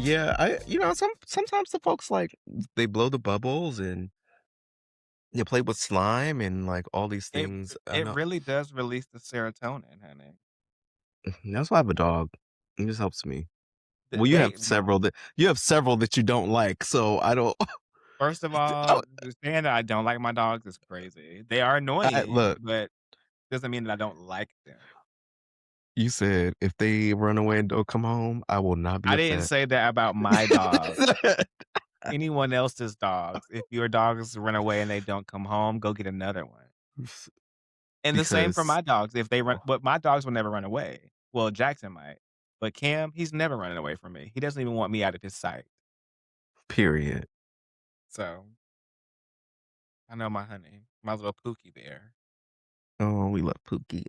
Yeah, sometimes the folks like they blow the bubbles and you play with slime and like all these It things. I it know really does release the serotonin, honey. that's why I have a dog. It just helps me. Th Well, you have they my several that you don't like, so I don't. First of all, the saying that I don't like my dogs is crazy. They are annoying, Look. but doesn't mean that I don't like them. You said if they run away and don't come home, I will not be I didn't upset. say that about my dog. Anyone else's dogs. If your dogs run away and they don't come home, go get another one. And the same for Because my dogs. If they run but my dogs will never run away. Well, Jackson might, but Cam, he's never running away from me. He doesn't even want me out of his sight. period. So, I know my honey, my little Pookie bear. Oh, we love Pookie.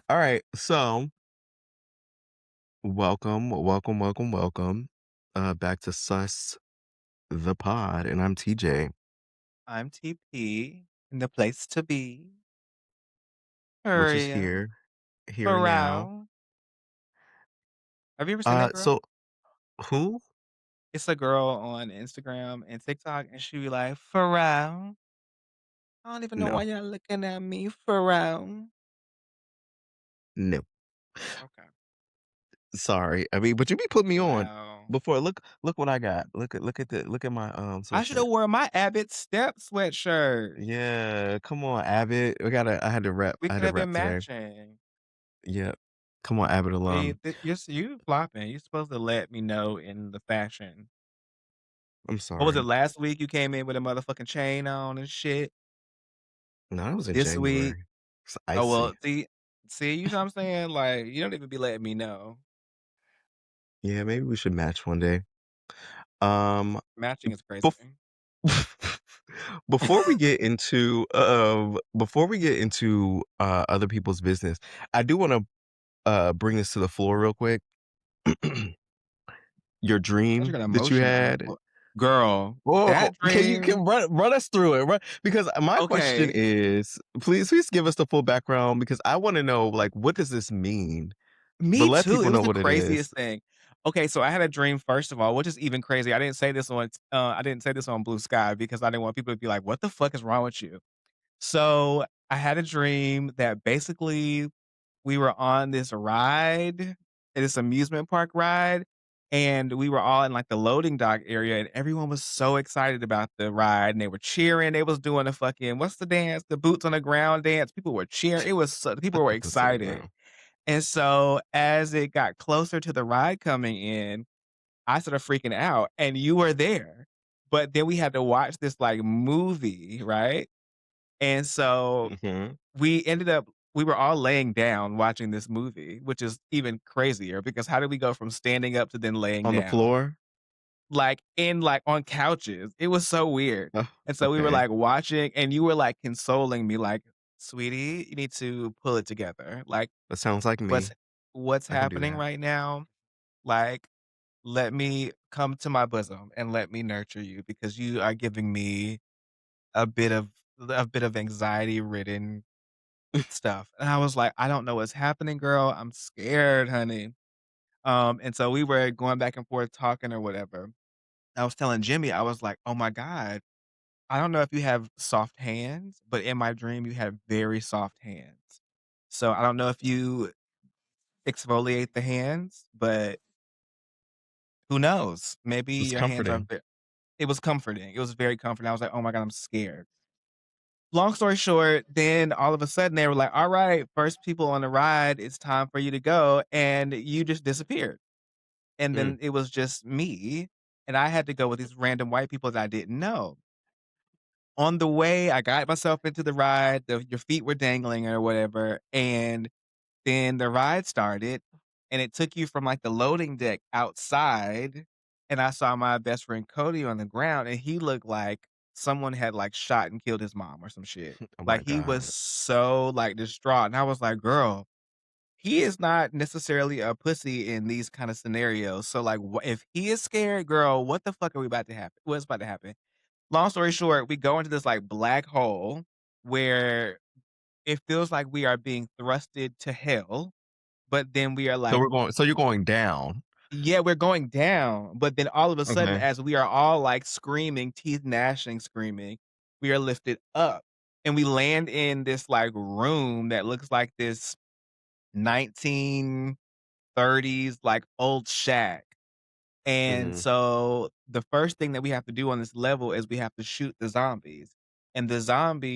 All right, so welcome, back to Sus the Pod, and I'm TJ, I'm TP, in the place to be. which is Hurry up, here and now. around. Have you ever seen that girl? So who? It's a girl on Instagram and TikTok, and she be like, "Pharrell, I don't even know why No, y'all looking at me, Pharrell." no. Okay. Sorry. I mean, but you be putting me on Wow. before. Look what I got. Look at my I should sweatshirt. have worn my Abbott Step sweatshirt. Yeah, come on, Abbott. We I had could to have rep been today. matching. Yep. Come on, Abbott See, alum. you flopping. You're supposed to let me know in the fashion. I'm What was it sorry. last week? You came in with a motherfucking chain on and shit. No, that was in This week, January. It's oh icy. well, see, you know what I'm saying? Like, you don't even be letting me know. Yeah, maybe we should match one day. Um, Matching is crazy. bef- before we get into other people's business, I do want to bring this to the floor real quick. Your That you dream got that you emotional. had. Girl, Whoa, that can you dream run us through it? Run, because my question okay. is, please give us the full background because I want to know like what does this mean? But Me let too, it people was know the what it is. craziest thing. Okay, so I had a dream, first of all, which is even crazy. I didn't say this on Blue Sky because I didn't want people to be like, "What the fuck is wrong with you?" So, I had a dream that basically we were on this ride, this amusement park ride, and we were all in, like, the loading dock area, and everyone was so excited about the ride, and they were cheering, they was doing the fucking what's the dance? The boots on the ground dance, people were cheering, it was so people were Boots on the excited. ground. And so, as it got closer to the ride coming in, I started freaking out, and you were there, but then we had to watch this, like, movie, right? And so Mhm. we ended up we were all laying down watching this movie, which is even crazier because how did we go from standing up to then laying On the down? floor? Like, on couches. It was so weird. Oh, And so we were, okay. like, watching, and you were, like, consoling me, like, "Sweetie, you need to pull it together. Like, That sounds like what's me. what's I can do happening that. right now? Like, let me come to my bosom and let me nurture you because you are giving me a bit of anxiety-ridden stuff." And I was like, "I don't know what's happening, girl. I'm scared, honey." And so we were going back and forth talking or whatever. I was telling Jimmy, I was like, "Oh my god, I don't know if you have soft hands, but in my dream, you have very soft hands. So I don't know if you exfoliate the hands, but who knows? Maybe It was your hands are comforting. It was comforting. It was very comforting. I was like, "Oh my god, I'm scared." Long story short, then all of a sudden they were like, "All right, first people on the ride, it's time for you to go," and you just disappeared. And Mm. then it was just me, and I had to go with these random white people that I didn't know. On the way, I got myself into the ride, your feet were dangling or whatever, and then the ride started, and it took you from, like, the loading deck outside, and I saw my best friend Cody on the ground, and he looked like someone had, like, shot and killed his mom or some shit. Oh my Like, he was god. so, like, distraught, and I was like, "Girl, he is not necessarily a pussy in these kinda scenarios, so, like, wha if he is scared, girl, what the fuck are we about to happen? What's about to happen?" Long story short, we go into this, like, black hole where it feels like we are being thrusted to hell, but then we are like So you're going down. Yeah, we're going down, but then all of a sudden, Okay. as we are all, like, screaming, teeth gnashing, screaming, we are lifted up, and we land in this, like, room that looks like this 1930s, like, old shack. And Mhm. so the first thing that we have to do on this level is we have to shoot the zombies. And the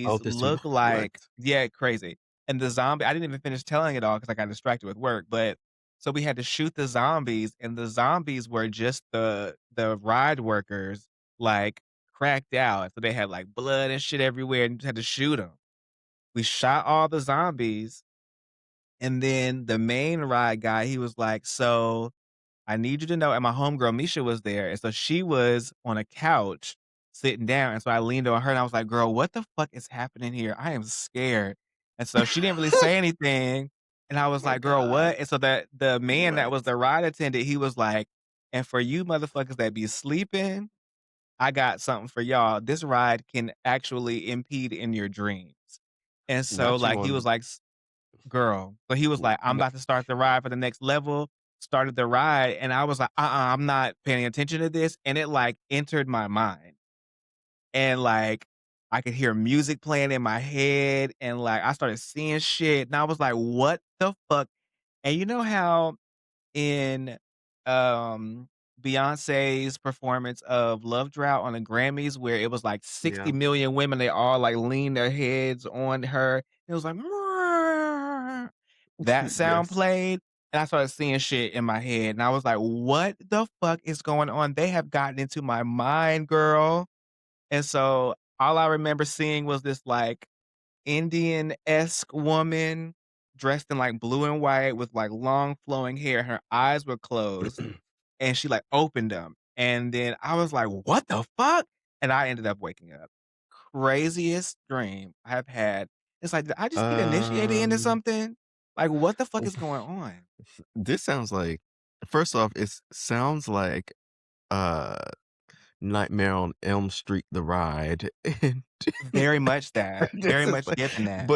Oh, zombies this look what? like yeah, crazy. And the zombie I didn't even finish telling it all because I got distracted with work, but so we had to shoot the zombies, and the zombies were just the ride workers, like, cracked out. So they had, like, blood and shit everywhere and just had to shoot them. We shot all the zombies, and then the main ride guy, he was like, "So I need you to know," and my homegirl Misha was there, and so she was on a couch sitting down, and so I leaned on her and I was like, "Girl, what the fuck is happening here? I am scared." And so she didn't really say anything, and I was My like, "Girl, god. what?" And so the man that What? was the ride attendant, he was like, "And for you motherfuckers that be sleeping, I got something for y'all. This ride can actually impede in your dreams." And so, Not you like, he on was like, girl. So he was like, "I'm not about to start the ride for the next level." Started the ride, and I was like, I'm not paying attention to this." And it, like, entered my mind. And, like, I could hear music playing in my head, and, like, I started seeing shit, and I was like, "What the fuck?" And you know how in, um, Beyoncé's performance of Love Drought on the Grammys, where it was like yeah. 60,000,000 women, they all, like, leaned their heads on her. It was like, "Mwah." That sound Yes. played, and I started seeing shit in my head, and I was like, "What the fuck is going on? They have gotten into my mind, girl." And so, all I remember seeing was this, like, Indian-esque woman dressed in, like, blue and white with, like, long flowing hair. Her eyes were closed, and she, like, opened them, and then I was like, "What the fuck?" And I ended up waking up. Craziest dream I have had. It's like, did I just get initiated into Um, something? Like, what the fuck is going on? this sounds like first off, it sounds like, uh, Nightmare on Elm Street: The Ride, and Very much that. this Very is much like given that.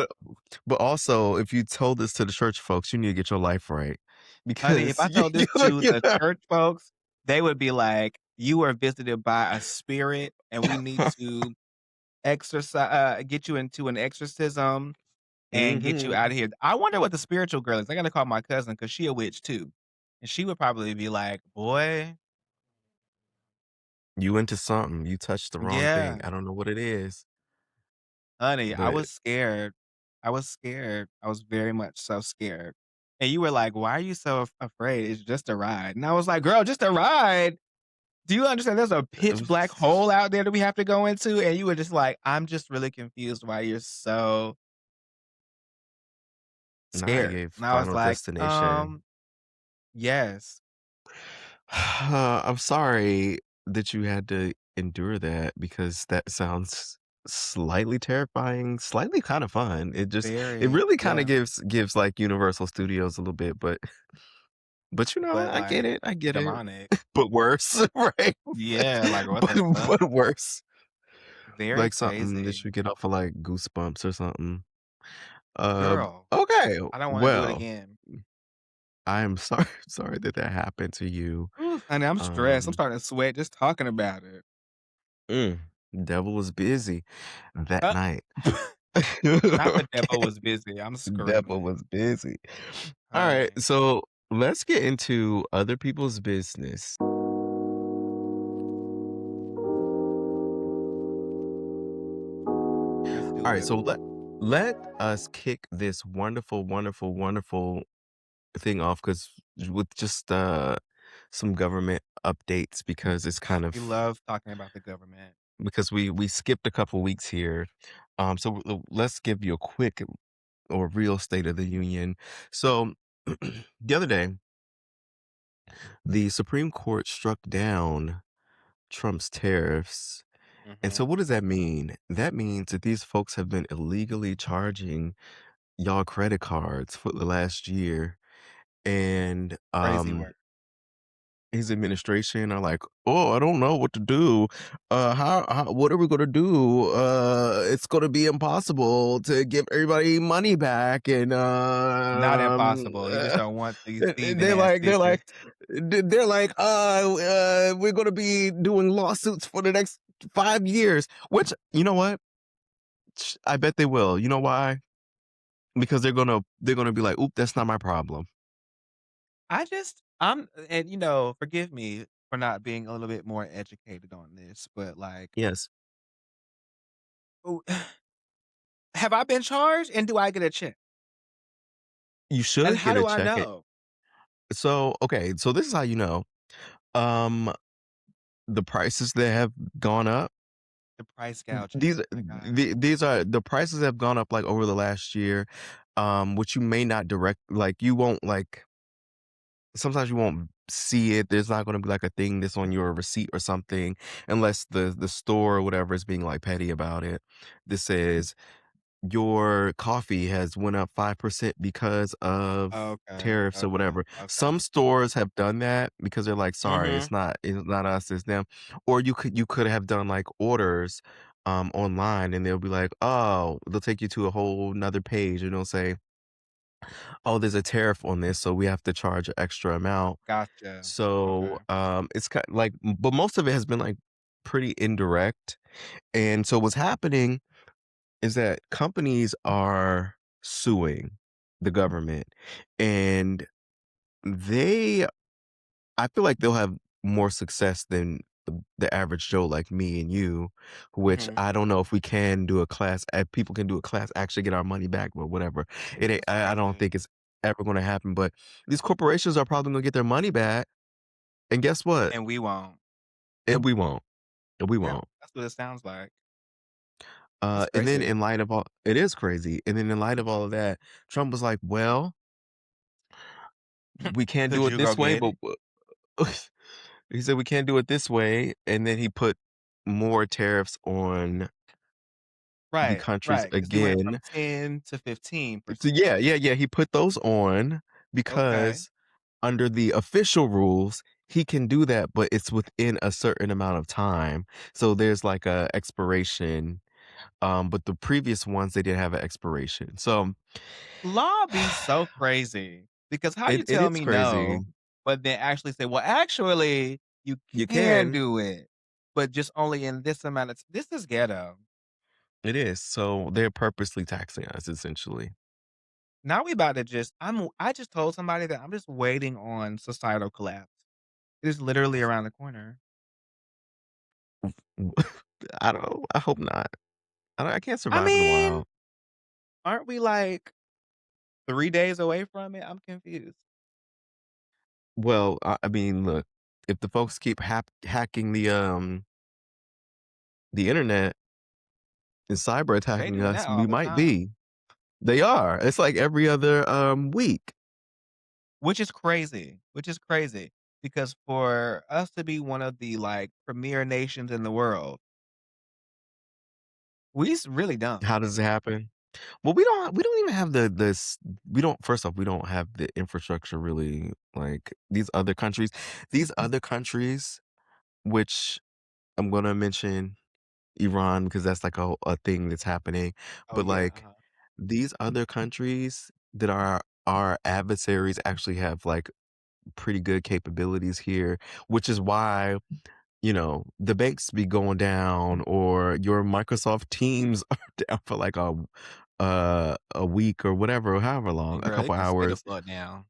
but also, if you told this to the church folks, you need to get your life right Honey, if because I told this to the church folks, they would be like, "You were visited by a spirit, and we need to get you into an exorcism and get you Mhm. out of here." I wonder what the spiritual girl is. I gotta call my cousin because she a witch too, and she would probably be like, "Boy, You into something, you touched the wrong thing. yeah, I don't know what it is, honey, I but was scared. I was scared. I was very much so scared." And you were like, "Why are you so afraid? It's just a ride." And I was like, "Girl, just a ride." Do you understand there's a it pitch was black hole out there that we have to go into? And you were just like, "I'm just really confused why you're so not scared." a And I was Final like, Destination. yes, I'm sorry that you had to endure that because that sounds slightly terrifying, slightly kind of fun. It very, really kind of yeah, gives like Universal Studios a little bit, but you know, but, I get like, it. I get it. demonic. But worse, right? Yeah, like, what But the fuck? but worse. Very Like something crazy. that you get off of like Goosebumps or something. Girl, Okay. I don't wanna do it Well, again. I am sorry sorry that that happened to you. Ooh, honey, I'm stressed. I'm Um starting to sweat just talking about it. Mm, devil was busy that Uh, night. not the devil Okay, was busy. I'm devil screaming. was busy. Alright, Honey, so let's get into other people's business. let's do Alright, it. so let us kick this wonderful, wonderful, wonderful thing off because with just, some government updates because it's kind We of love talking about the government. because we skipped a couple weeks here. So let's give you a quick or real State of the Union. So the other day, the Supreme Court struck down Trump's tariffs. And so Mhm. what does that mean? That means that these folks have been illegally charging y'all credit cards for the last year. And Crazy work. his administration are like, "Oh, I don't know what to do. How what are we gonna do? It's gonna be impossible to give everybody money back." And Not impossible. You just don't want these and thieving they're ass like, bitches. They're like, we're gonna be doing lawsuits for the next 5 years. Which, you know what? I bet they will. You know why? Because they're gonna be like, "Oop, that's not my problem." I'm and, forgive me for not being a little bit more educated on this, but, like, Yes, ooh, have I been charged, and do I get a check? you And should how get a do I check. know So, okay, so this is how you know. Um, the prices that have gone up. the price gouging? These My god. these are the prices have gone up like over the last year, which you may not direct like you won't like sometimes you won't see it. There's not gonna be like a thing that's on your receipt or something unless the store or whatever is being like petty about it. This says your coffee has went up 5% because of Okay, tariffs or okay, whatever. okay. Some stores have done that because they're like, sorry, Mhm. it's not us, it's them. Or you could have done like orders online and they'll be like, oh, they'll take you to a whole nother page and they'll say, oh, there's a tariff on this, so we have to charge an extra amount. Gotcha. So Okay. it's kind like but most of it has been like pretty indirect. And so what's happening is that companies are suing the government and they I feel like they'll have more success than the average Joe like me and you, which Mhm. I don't know if we can do a class people can do a class, actually get our money back, but whatever. It ain't, That's I don't crazy. think it's ever gonna happen. But these corporations are probably gonna get their money back. And guess what? And we won't. And we won't. And we Yeah, won't. that's what it sounds like. That's And then crazy. in light of all it is crazy. And then in light of all of that, Trump was like, well, we can't Could do it you go this way, get but it? he said we can't do it this way, and then he put more tariffs on the Right, countries right. Because he went from again. 10 to So 15%. yeah, yeah, yeah, he put those on Okay. because under the official rules, he can do that, but it's within a certain amount of time. So there's like a expiration, but the previous ones they didn't have an expiration. So Law be so crazy because how you it tell is me crazy. no, but then actually say, "Well, actually, you You can can. do it, but just only in this amount of this is ghetto." It is. So they're purposely taxing us essentially. Now we about to I just told somebody that I'm just waiting on societal collapse. It is literally around the corner. I don't. I hope not. I can't I survive in the mean, wild. aren't we like 3 days away from it? I'm confused. Well, I mean, look, if the folks keep hacking the internet and cyber They attacking doing that us, all we the might time, be. They are. It's like every other week. which is crazy because for us to be one of the, like, premier nations in the world, really don't. How does it happen? Well, we don't even have this we don't first off, we don't have the infrastructure really like these other countries, which I'm gonna mention Iran because that's like a thing that's happening. Oh, But yeah, like these other countries that are our adversaries actually have like pretty good capabilities here, which is why, the banks be going down or your Microsoft Teams are down for like a week or whatever, however long, a Girl, it couple can stay the hours. fuck down.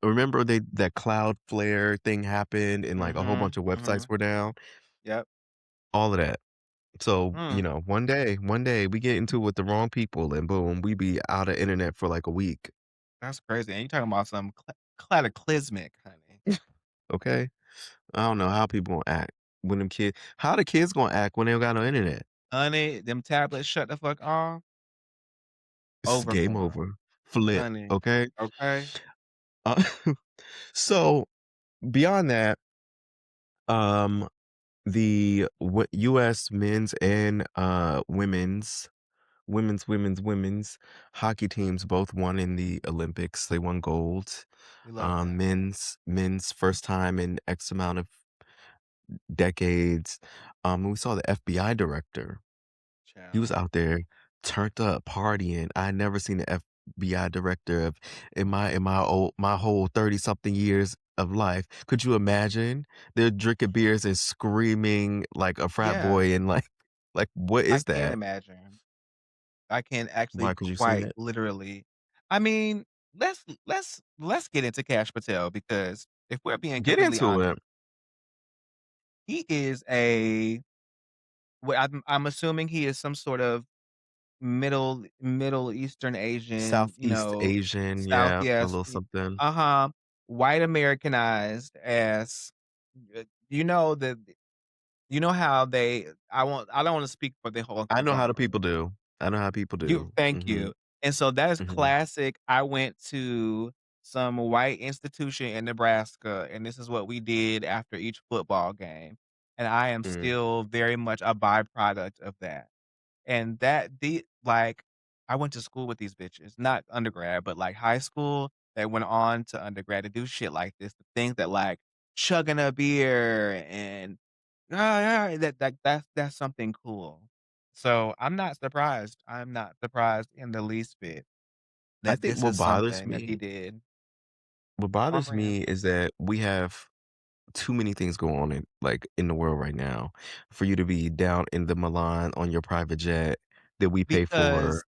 Remember that Cloudflare thing happened and like a whole bunch Mhm, of websites mhm. were down, Yep. all of that. So, Mm, one day we get into it with the wrong people and boom, we be out of internet for like a week. that's crazy, and you talking about some cataclysmic, honey. Okay. I don't know how people gonna act when how the kids gonna act when they don't got no internet? Honey, them tablets shut the fuck off, It's over game for 'em, over. Flip. honey, Okay. okay? Uh, so beyond that, um, the U.S. men's and women's hockey teams both won in the Olympics. They won gold. We love that. Men's first time in X amount of decades. We saw the FBI director. He was Child. out there turned up partying. I had never seen the FBI director of in my whole 30 something years of life. Could you imagine? They're drinking beers and screaming like a frat Yeah, boy and like, what I is can that? imagine. I can actually Why? 'Cause you've seen quite it? literally I mean, let's get into Kash Patel because if we're being Get completely into honest, it. he is a I'm assuming he is some sort of Middle Eastern Asian, Southeast Asian, South yeah, a yes, little something. uh-huh, white Americanized as you know, the you know how they I don't wanna speak for the whole I know how the genre. people do. I know how people You do. thank Mhm, you. And so that is mhm, classic. I went to some white institution in Nebraska, and this is what we did after each football game, and I am mm. still very much a byproduct of that. And that the like, I went to school with these bitches, not undergrad, but, like, high school that went on to undergrad to do shit like this, the things that, like, chugging a beer and, that's something cool. So, I'm not surprised in the least bit I that think this is something that he did what on bothers brand. me is that we have too many things going on in the world right now for you to be down in the Milan on your private jet that we pay for. Because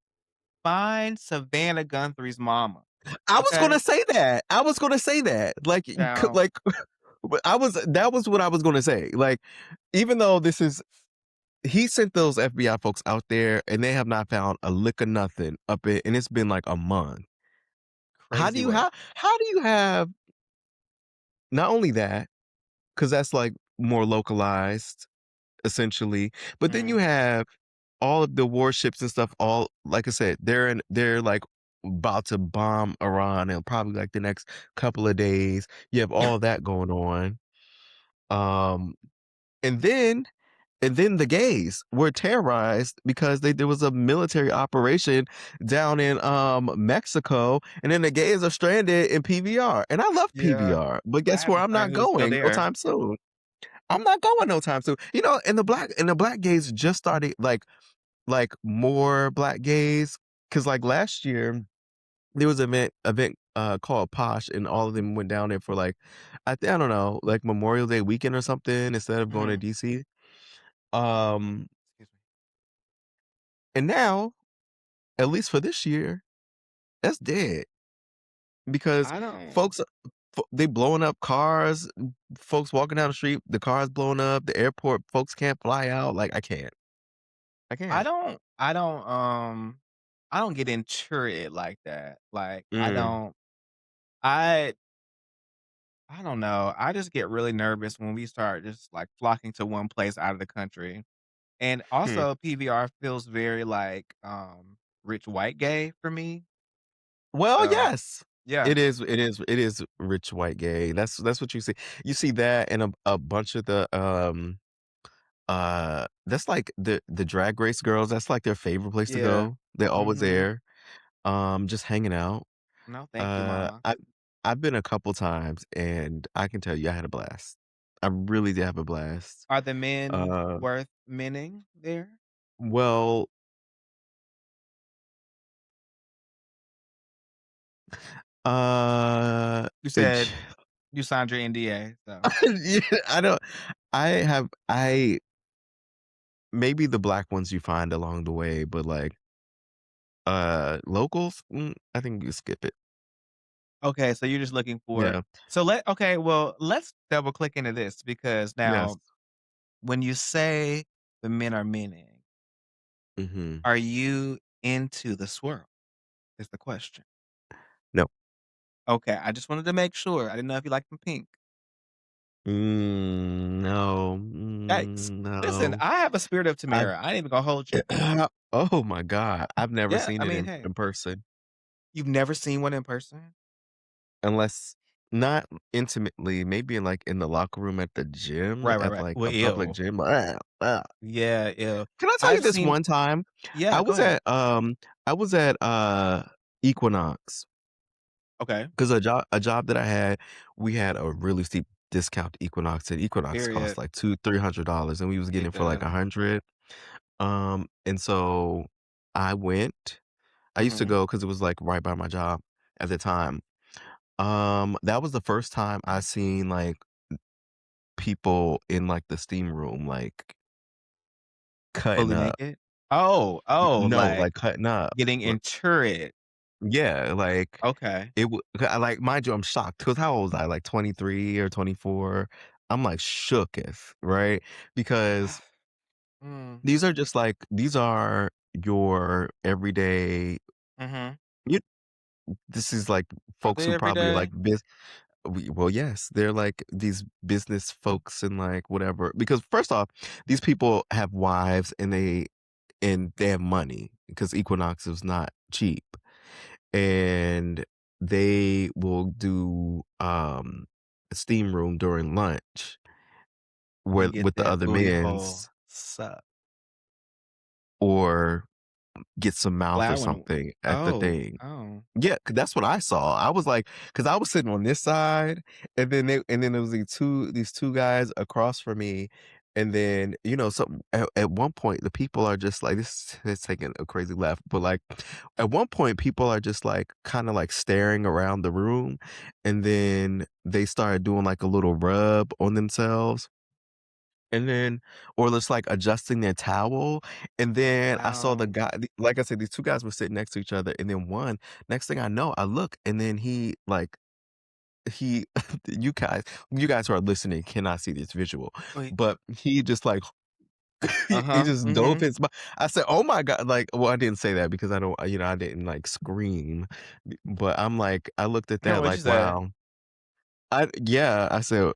find Savannah Guthrie's mama, I was okay? gonna say that. I was gonna say that. Like, Now that was what I was gonna say. Like, even though this is he sent those FBI folks out there and they have not found a lick of nothing up it, and it's been like a month. crazy work. How do you have not only that, because that's like more localized essentially, but then you Mhm. have all of the warships and stuff, all like I said, they're like about to bomb Iran in probably like the next couple of days. You have all that going on. Um, and then the gays were terrorized because there was a military operation down in Mexico, and then the gays are stranded in PVR. And I love Yeah. PVR, but I guess have where a I'm friend not who's still going no there. time soon. I'm not going no time soon. You know, and the black gays just started like more black gays because like last year there was an event called Posh, and all of them went down there for like I don't know, like Memorial Day weekend or something instead of going to Mhm. DC. Um, Excuse me. and now, at least for this year, that's dead because I don't folks they blowing up cars, folks walking down the street, the cars blowing up, the airport, folks can't fly out. Like I I can't. don't I don't, um I don't get into it like that. Like, Mm, I I don't know. I just get really nervous when we start just, like, flocking to one place out of the country. And hmm. also PVR feels very, like, rich white gay for me. Well, So, yes. yeah. It is rich white gay. That's what you see. You see that and a bunch of the that's like the drag race girls. That's like their favorite place to Yeah. go. They're always Mhm. there, just hanging out. No, thank you, Uh, mama. I I've been a couple times and I can tell you I had a blast. I really did have a blast. Are the men Uh, worth menning there? well, uh, You said you signed your NDA, so yeah, I don't. I maybe the black ones you find along the way, but like locals, I think you skip it. okay, so you're just looking for Yeah. okay, well, let's double click into this because Yes. now when you say the men are meaning, Hmm. are you into the swirl is the question. No. Okay, I just wanted to make sure. I didn't know if you liked them pink. No. Listen, No. I have a spirit of I've Tamara. I ain't even gonna hold you. oh my god, I've never Yeah, seen I it mean, hey, in person you've never seen one in person? unless not intimately, maybe in like in the locker room at the gym, Right, right, at right. like Well, a public ew. gym. Yeah, ew. Can I tell you I've this seen one time? yeah, I go was ahead. at I was at Equinox. Okay. 'Cause a job that I had, we had a really steep discount to Equinox, and Equinox cost Period. like $200-300, and we was getting It it for like does. 100. And so I went. I used to Mhm. go because it was, like, right by my job at the time. That was the first time I seen, like, people in, like, the steam room, like, cutting Fully up. naked? Oh, No, like, like, cutting up. getting into it. Yeah, like, Okay. it would like, mind you, I'm shocked because how old was I? Like, 23 or 24? I'm, like, shooketh, right? Because Mm. these are your everyday Mhm. you this is, like, Are folks they who every probably, day? like, well, yes, they're, like, these business folks and, like, whatever because first off, these people have wives and they have money because Equinox is not cheap. And they will do, a steam room during lunch And get with the that other booty hole men's sucked. or get some mouth or Loud one. something at the Oh, thing. oh. Yeah, 'cause that's what I saw. I was like, because I was sitting on this side, and then there was these 2 guys across from me, and then, some at one point, the people are just like this is taking a crazy left, but, like, at one point, people are just, like, kinda, like, staring around the room, and then they started doing, like, a little rub on themselves. And then or just, like, adjusting their towel, and then I saw the Wow. guy like I said, these 2 guys were sitting next to each other, and then one next thing I know, I look, and then he you guys who are listening cannot see this visual, Wait. but he just, like, he Uh-huh. just dove Mhm. his mou I said, "Oh my god," like well, I didn't say that because I don't I didn't, like, scream, but I'm like I looked at that What'd you like, say? "Wow." Yeah, I said,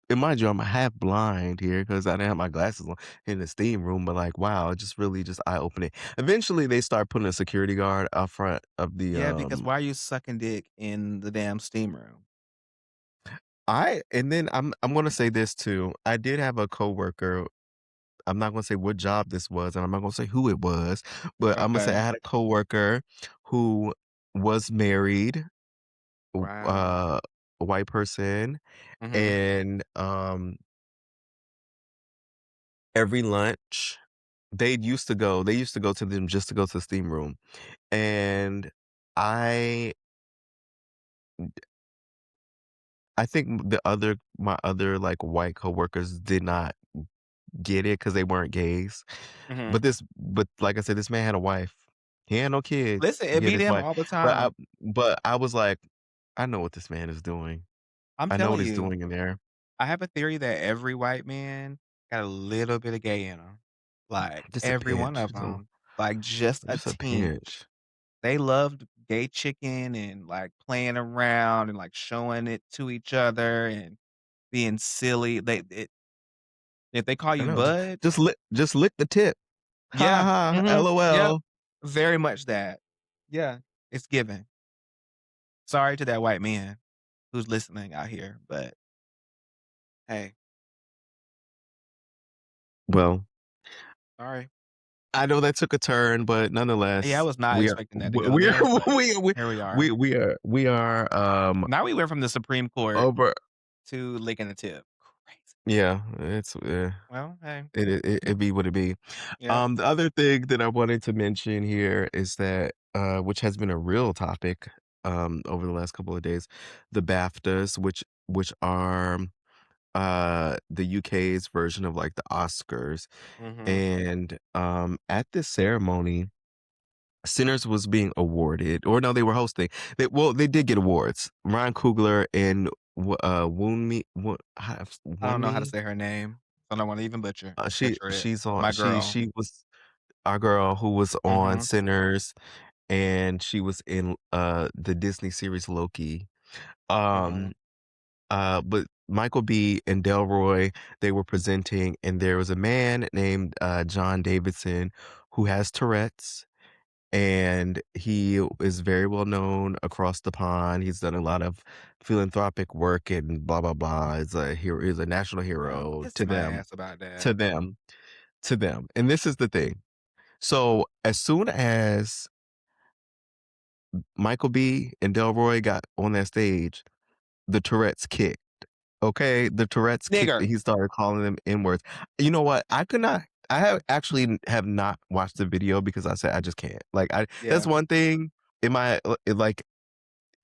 and mind you, I'm half blind here because I didn't have my glasses on in the steam room, but like, wow, it just really just eye-opening. Eventually, they start putting a security guard out front of the, Yeah, because why are you sucking dick in the damn steam room? I and then I'm gonna say this too. I did have a coworker. I'm not gonna say what job this was, and I'm not gonna say who it was, but I'm gonna say Okay. I had a coworker who was married, Wow. a white person, Mhm. and every lunch they used to go to them just to go to the steam room, and I I think my other, like, white coworkers did not get it because they weren't gays, Mhm. but like I said, this man had a wife. He had no kids, Listen, it he had be his them wife, all the but I time. but I was like, "I know what this man is doing. I'm I know what telling he's you, doing in there." I have a theory that every white man got a little bit of gay in them, like, Just a every one pinch, of them, like, just a just a tinge. pinch. They loved gay chicken and, like, playing around and, like, showing it to each other and being silly. If they call I you know, bud, just lick the tip. Ha yeah, ha, mhm, yep, LOL. very much that. Yeah, it's given. Sorry to that white man who's listening out here, but hey, Well, sorry. I know that took a turn, but Yeah, I nonetheless, was not we are expecting that to go we are there, but we here we are. we are Now we went from the Supreme Court over. to licking the tip. Crazy. Yeah, Well, hey. it be what it be. Yep. The other thing that I wanted to mention here is that which has been a real topic over the last couple of days, the BAFTAs, which are the UK's version of like the Oscars, Mhm. and at this ceremony Sinners was being awarded, or no, they were hosting. They did get awards. Ryan Coogler and I don't know how to Woon say her name, so I don't wanna even butcher it. she's on My girl. she was our girl who was on Mhm. Sinners, and she was in the Disney series Loki. Um, Mhm. but Michael B. and Delroy, they were presenting, and there was a man named John Davidson who has Tourette's, and he is very well known across the pond. He's done a lot of philanthropic work and blah blah blah. He's a national Girl, hero kiss my ass about that. to them, to them. And this is the thing. So as soon as Michael B and Delroy got on that stage, the Tourette's kicked. Okay, the Tourette's kicked. Nigger. He started calling them N words. You know what? I could not. I have not watched the video because I said I just can't. Like I, that's Yeah. one thing in my like,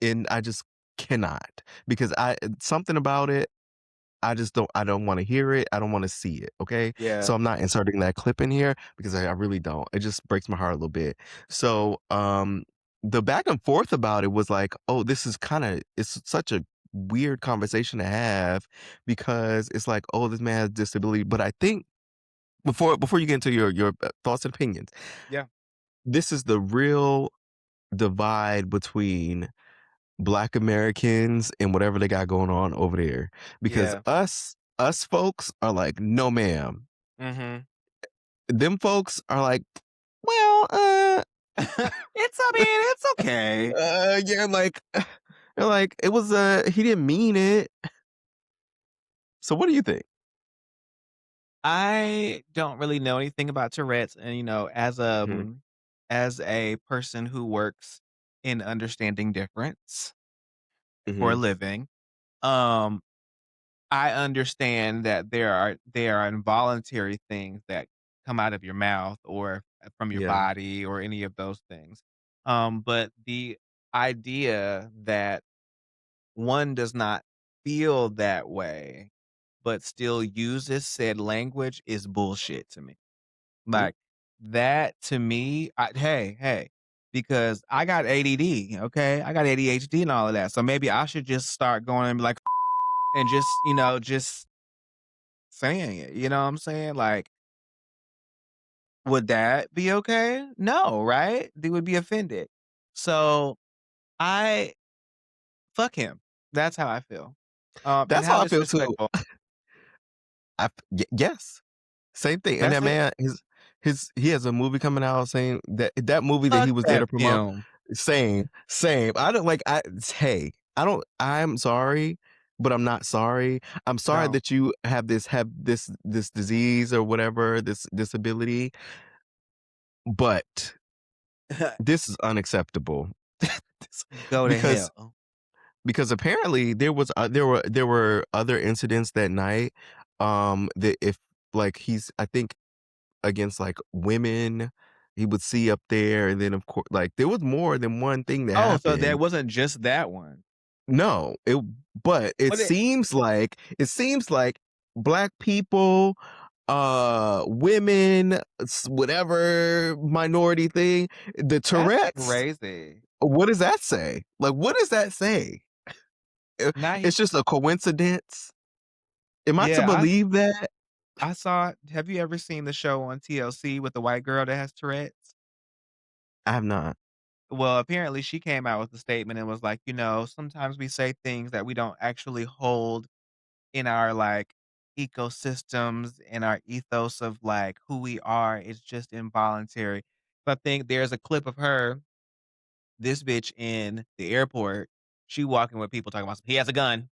and I just cannot, because I something about it, I don't wanna hear it, I don't wanna see it, okay? Yeah. So I'm not inserting that clip in here because I really don't. It just breaks my heart a little bit. So, the back and forth about it was like, "Oh, this is kinda it's such a weird conversation to have," because it's like, "Oh, this man has disability," but I think before you get into your thoughts and opinions, Yeah. this is the real divide between Black Americans and whatever they got going on over there. Because Yeah. us folks are like, "No, ma'am." Mhm. Them folks are like, "Well, It's okay. yeah, like, they're like, "It was, he didn't mean it." So what do you think? I don't really know anything about Tourette's, and, Mhm, as a person who works in understanding difference for a mhm, living, um, I understand that there are involuntary things that come out of your mouth or from your yeah, body or any of those things. But the idea that one does not feel that way, but still uses said language is bullshit to me. mm, Like, that to me, hey, because I got ADD, okay? I got ADHD and all of that. So maybe I should just start going and be like, and just saying it. You know what I'm saying? Like, would that be okay? No, right? They would be offended. So I fuck him. That's how I feel. And that's how how I feel too. disrespectful. Yes. Same thing, and That's that it. man, he has a movie coming out saying that movie that Fuck he was there that to promote. film. Same. I don't like. Hey, I don't. I'm sorry, but I'm not sorry. I'm sorry No. that you have this disease or whatever, this disability, but this is unacceptable. Go to because hell. because apparently there were other incidents that night. That if like he's I think against, like, women he would see up there, and then, of course, like, there was more than one thing that Oh, so there happened. wasn't just that one. No, but it What it seems like Black people, women, whatever minority thing, the That's Tourette's, crazy. what does that say? Like, what does that say? Now he It's just a coincidence? Am I to Yeah, believe that? I saw have you ever seen the show on TLC with the white girl that has Tourette's? I have not. Well, apparently she came out with a statement and was like, "Sometimes we say things that we don't actually hold in our, like, ecosystems, in our ethos of, like, who we are. It's just involuntary." So I think there's a clip of her, this bitch in the airport, she walking with people talking about, "He has a gun."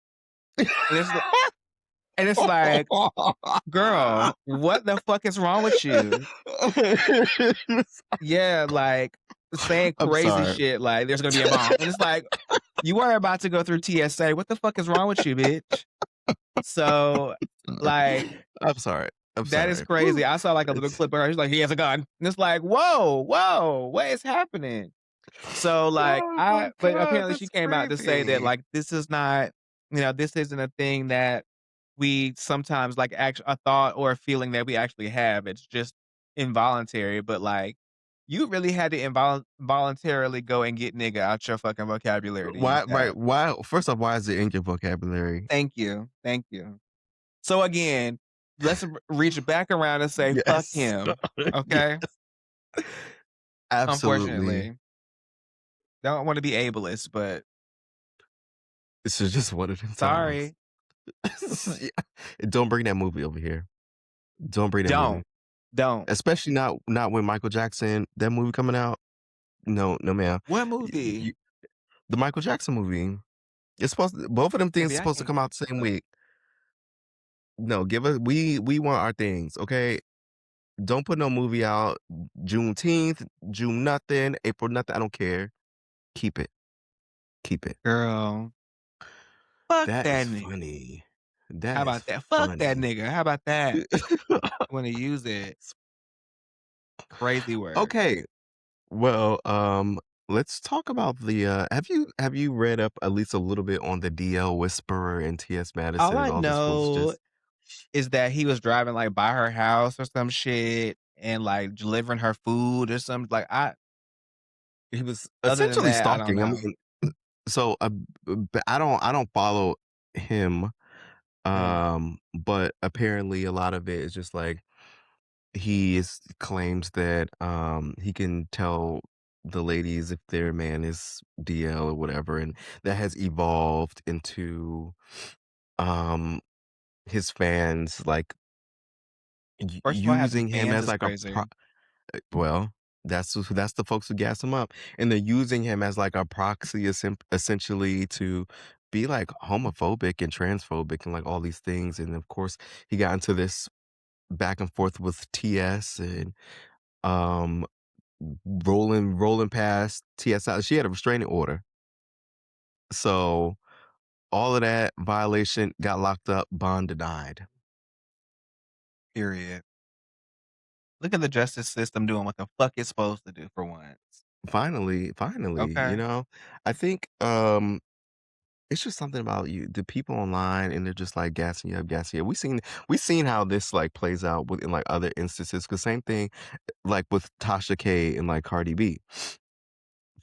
And it's like, "Girl, what the fuck is wrong with you?" Yeah, like, saying I'm crazy sorry. shit like, "There's gonna be a bomb," and it's like, "You are about to go through TSA, what the fuck is wrong with you, bitch?" So, like, I'm sorry. I'm that is sorry. Whew. crazy. I saw, like, a little It's clip of her, she's like, "He has a gun," and it's like, "Whoa, whoa, what is happening?" So, like, oh my but god, apparently she that's came out to say that, crazy. like, this is not this isn't a thing that we sometimes, like, a thought or a feeling that we actually have, it's just involuntary, but, like, you really had to voluntarily go and get "nigga" out your fucking vocabulary to use Why that. right, why first off, why is it in your vocabulary? Thank you. So, again, let's reach back around and say, "Fuck Yes. him," Yeah, okay? absolutely. Unfortunately. Don't wanna be ableist, but This is just one of them times. sorry. Yeah. Don't bring that movie over here. Don't bring that movie. Don't. Don't. Especially not when Michael Jackson that movie coming out. No, no, ma'am. What You movie? the Michael Jackson movie. It's supposed to both of them things are Baby, I supposed to can't come out the same week. No, give us we want our things, okay? Don't put no movie out Juneteenth, June nothing, April nothing, I don't care. Keep it. Keep it. girl, fuck That is that nigga. funny. How That is about that? Fuck that funny. nigga. How about that? Wanna use it. Crazy work. Okay. Well, let's talk about the, have you read up at least a little bit on the DL Whisperer and TS All Madison, I all these folks know just is that he was driving, like, by her house or some shit and, like, delivering her food or something, like, he was other than essentially that, I don't stalking. I know. mean, so, b I don't follow him, Mm. but apparently a lot of it is just, like, claims that, he can tell the ladies if their man is DL or whatever, and that has evolved into, um, his fans, like, First of all, having using him fans as, is like, crazy. well, that's the folks who gas him up, and they're using him as, like, a proxy essentially to be, like, homophobic and transphobic and, like, all these things, and, of course, he got into this back and forth with TS and, um, rolling past TS out. She had a restraining order, so all of that violation, got locked up, bond denied. Period. Look at the justice system doing what the fuck it's supposed to do for once. Finally, Okay. I think, it's just something about the people online, and they're just, like, gassing you up, gassing you up. We seen how this, like, plays out in, like, other instances. Cause same thing, like, with Tasha K and, like, Cardi B.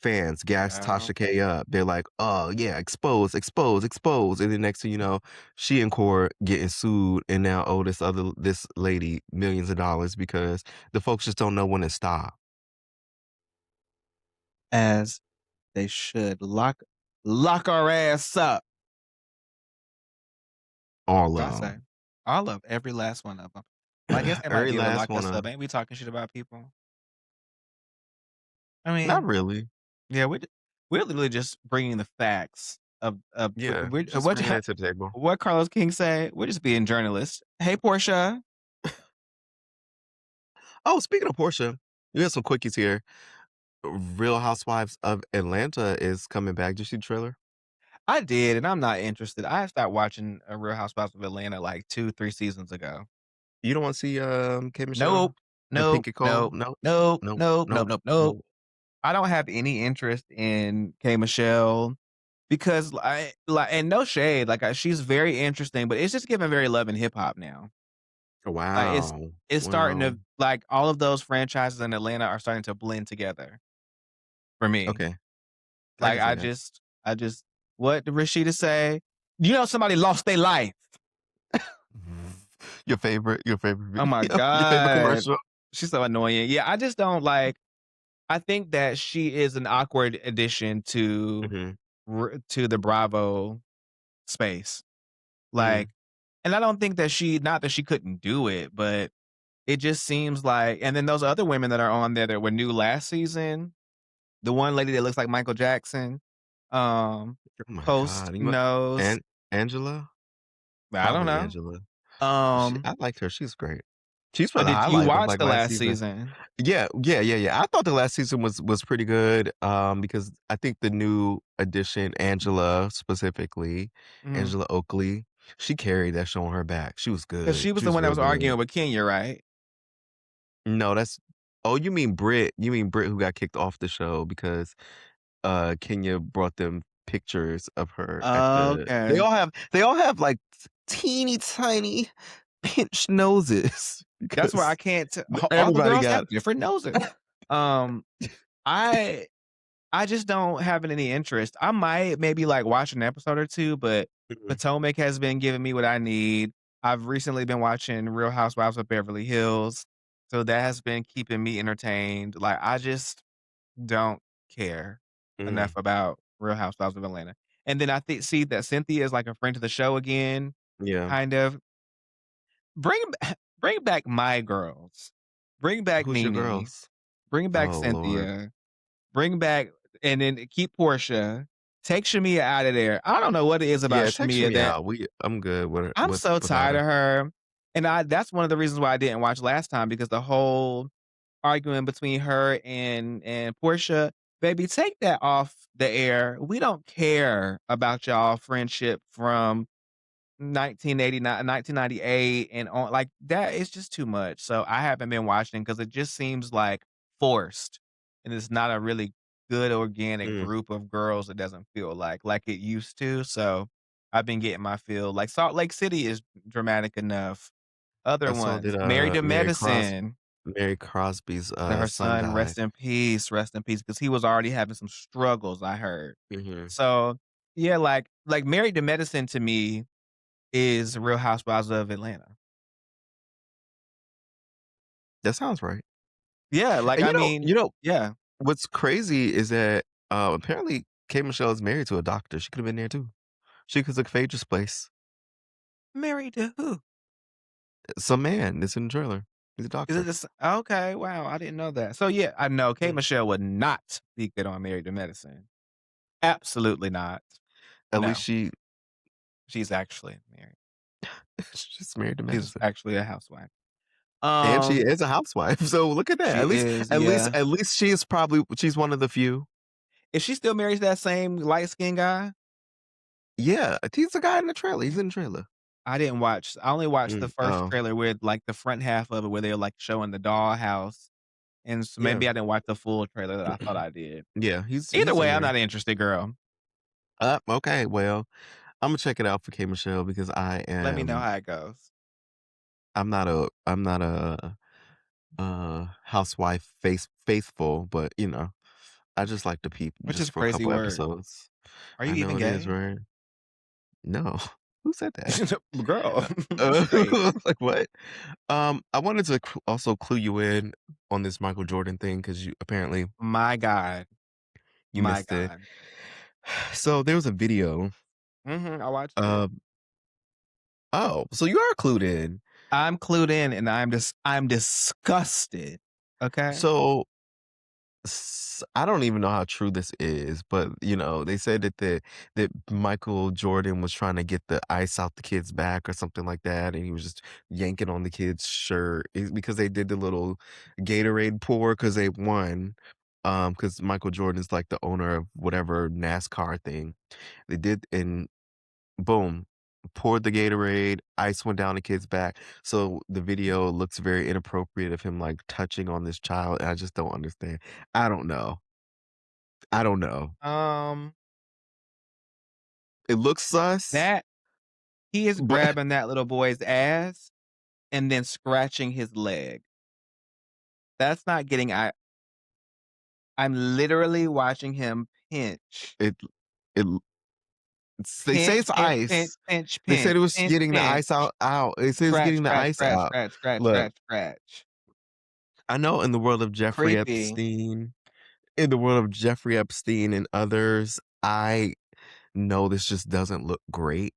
Fans gas Yeah. Tasha K up. They're like, "Oh, yeah, expose, expose, expose," and then next thing you know, she in court getting sued and now owe this lady millions of dollars because the folks just don't know when to stop. As they should. Lock our ass up. All What I of say. 'em. All of every last one of them. Well, I guess they might Every be able to last lock one us of up. Ain't we talking shit about people? I not mean, really. yeah, we're literally just bringing the facts of Yeah, we're just bringing that to the table. what Carlos King say? We're just being journalists. Hey, Portia. Oh, speaking of Portia, we have some quickies here. Real Housewives of Atlanta is coming back. Did you see the trailer? I did, and I'm not interested. I started watching a Real Housewives of Atlanta like 2, 3 seasons ago. You don't want to see K Nope. Michelle and Nope. Pinky Cole? Nope. No, Nope. no, Nope. Nope. no, Nope. Nope. no. I don't have any interest in K Michelle because and no shade, like she's very interesting, but it's just giving very love and hip hop now. Like Wow. it's starting Wow. to like all of those franchises in Atlanta are starting to blend together for me. Okay, I Like can see that. I just what did Rashida say? You know somebody lost their life. Your favorite Oh my video, your favorite god. commercial. She's so annoying. Yeah, I just don't like I think that she is an awkward addition Mhm, to the Bravo space. Like, mm. and I don't think that not that she couldn't do it, but it just seems like and then those other women that are on there that were new last season, the one lady that looks like Michael Jackson, um, Oh my post god, nose, and Angela? I don't Probably know. Angela. Um, I liked her, she's great. She's for the did you highlight of, watch like, the last last season. season? Yeah, yeah, yeah, yeah. I thought the last season was pretty good, because I think the new addition, Angela specifically, Mhm. Angela Oakley, she carried that show on her back. She was 'Cause good. she was She the was one that real was good. arguing with Kenya, right? No, that's oh, you mean Brit. You mean Brit who got kicked off the show because, Kenya brought them pictures of her at the Okay. they all have, like, teeny tiny pinched noses That's where I because can't all the everybody girls got have different noses. Um, I I just don't have any interest. I might maybe, like, watch an episode or 2, but Mhm. Potomac has been giving me what I need. I've recently been watching Real Housewives of Beverly Hills, so that has been keeping me entertained. Like, I just don't care enough Mm, about Real Housewives of Atlanta. And then I think see that Cynthia is, like, a friend to the show again, yeah. kind of. Bring bring back my girls. Bring back Who's your Nene. girls? Bring back Oh, Lord. Cynthia. Bring back and then keep Portia. Take Shamia out of there. I don't know what it is about Yeah, text Shamia me that out. I'm good I'm so without tired of her. her. And that's one of the reasons why I didn't watch last time because the whole arguing between her and Portia, baby, take that off the air. We don't care about y'all friendship from 1989, 1998, and on like, that is just too much, so I haven't been watching because it just seems, like, forced, and it's not a really good organic Mm, group of girls, it doesn't feel like it used to, so I've been getting my fill. Like, Salt Lake City is dramatic enough. Other so did, ones, Married to Medicine, Mary Crosby's, and her son son, died. rest in peace, because he was already having some struggles, I heard. Mhm. So, yeah, like Married to Medicine to me is Real Housewives of Atlanta. That sounds right. Yeah, like, And I mean yeah. what's crazy is that, apparently K. Michelle is married to a doctor. She could've been there too. She could took Phaedra's place. Married to who? Some man that's in the trailer. He's a Is it doctor. this okay, wow, I didn't know that. So, yeah, I know K Mm. Michelle would not be good on Married to Medicine. Absolutely not. At least No, she she's actually married. she's married to She's Madison. actually a housewife. And she Um, is a housewife, so look at that. she is, yeah. At least she's one of the few. Is she still married to that same light-skinned guy? Yeah, he's the guy in the trailer. He's in the trailer. I only watched the Mm, first oh, trailer with, like, the front half of it where they're, like, showing the dollhouse, and so yeah. maybe I didn't watch the full trailer that I thought I did. Yeah, Either he's way, in I'm there. not interested, girl. Okay, well, Imma check it out for K Michelle because Let me know how it goes, I'm not a, housewife faithful, but, I just like to peep which is just a for a crazy couple word. episodes. Are you I know even it is, gay? right? No. Who said that? Girl, Uh, straight. like, what? I wanted to also clue you in on this Michael Jordan thing because you apparently My God. you My missed it. God. So, there was a video I watched it. of oh, so you are clued in. I'm clued in and I'm disgusted. Okay? So I don't even know how true this is, but they said that Michael Jordan was trying to get the ice out the kid's back or something like that, and he was just yanking on the kid's shirt because they did the little Gatorade pour because they won. Because Michael Jordan's like the owner of whatever NASCAR thing they did, and boom, poured the Gatorade, ice went down the kid's back. So the video looks very inappropriate of him like touching on this child. And I just don't understand. I don't know. I don't know. Um, It looks sus, that he is but grabbing that little boy's ass and then scratching his leg. That's not getting I'm literally watching him pinch. it it they say Pinch, it's pinch, pinch, ice. pinch, They said pinch, it was pinch, getting the ice pinch. out. It says Scratch, getting the scratch, ice scratch, out. scratch, scratch, Look, scratch, scratch. I know in the world of Jeffrey Epstein and others, I know this just doesn't look great.